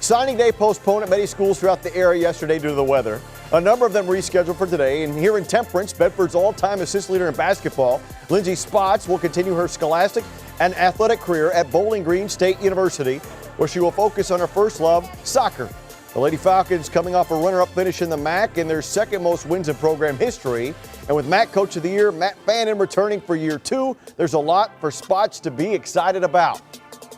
Signing day postponed at many schools throughout the area yesterday due to the weather. A number of them rescheduled for today. And here in Temperance, Bedford's all-time assist leader in basketball, Lindsay Spots, will continue her scholastic and athletic career at Bowling Green State University, where she will focus on her first love, soccer. The Lady Falcons coming off a runner-up finish in the MAC in their second most wins in program history. And with MAC Coach of the Year, Matt Bannon, returning for year 2, there's a lot for Spots to be excited about.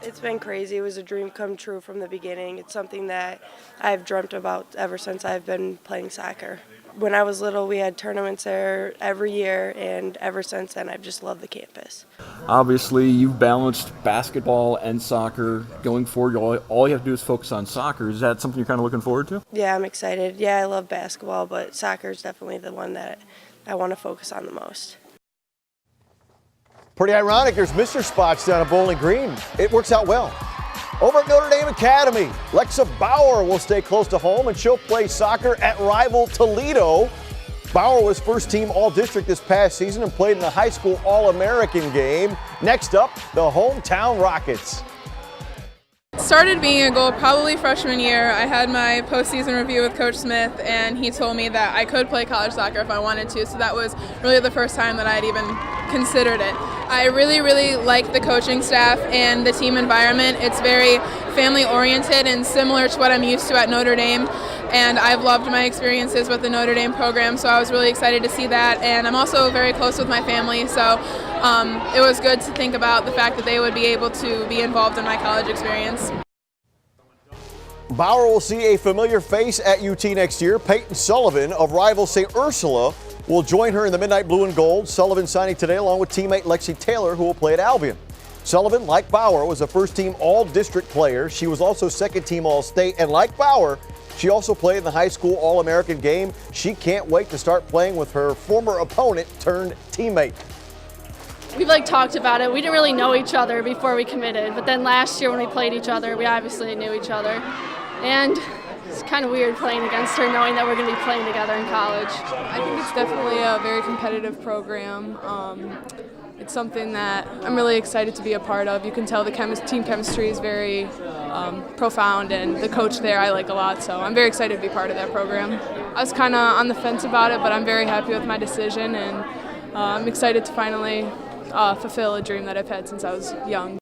It's been crazy. It was a dream come true from the beginning. It's something that I've dreamt about ever since I've been playing soccer. When I was little, we had tournaments there every year, and ever since then, I've just loved the campus. Obviously, you've balanced basketball and soccer. Going forward, all you have to do is focus on soccer. Is that something you're kind of looking forward to? Yeah, I'm excited. Yeah, I love basketball, but soccer is definitely the one that I want to focus on the most. Pretty ironic, there's Mr. Spots down at Bowling Green. It works out well. Over at Notre Dame Academy, Lexa Bauer will stay close to home, and she'll play soccer at rival Toledo. Bauer was first team All-District this past season and played in the high school All-American game. Next up, the hometown Rockets. Started being a goal probably freshman year. I had my postseason review with Coach Smith, and he told me that I could play college soccer if I wanted to, so that was really the first time that I'd even considered it. I really like the coaching staff and the team environment. It's very family-oriented and similar to what I'm used to at Notre Dame, and I've loved my experiences with the Notre Dame program, so I was really excited to see that. And I'm also very close with my family, so it was good to think about the fact that they would be able to be involved in my college experience. Bauer will see a familiar face at UT next year. Payton Sullivan of rival St. Ursula will join her in the Midnight Blue and Gold. Sullivan signing today along with teammate Lexi Taylor, who will play at Albion. Sullivan, like Bauer, was a first-team All-District player. She was also second-team All-State, and like Bauer, she also played in the high school All-American game. She can't wait to start playing with her former opponent turned teammate. We've talked about it. We didn't really know each other before we committed, but then last year when we played each other, we obviously knew each other. And it's kind of weird playing against her, knowing that we're going to be playing together in college. I think it's definitely a very competitive program. It's something that I'm really excited to be a part of. You can tell the team chemistry is very profound, and the coach there I like a lot, so I'm very excited to be part of that program. I was kind of on the fence about it, but I'm very happy with my decision, and I'm excited to finally fulfill a dream that I've had since I was young.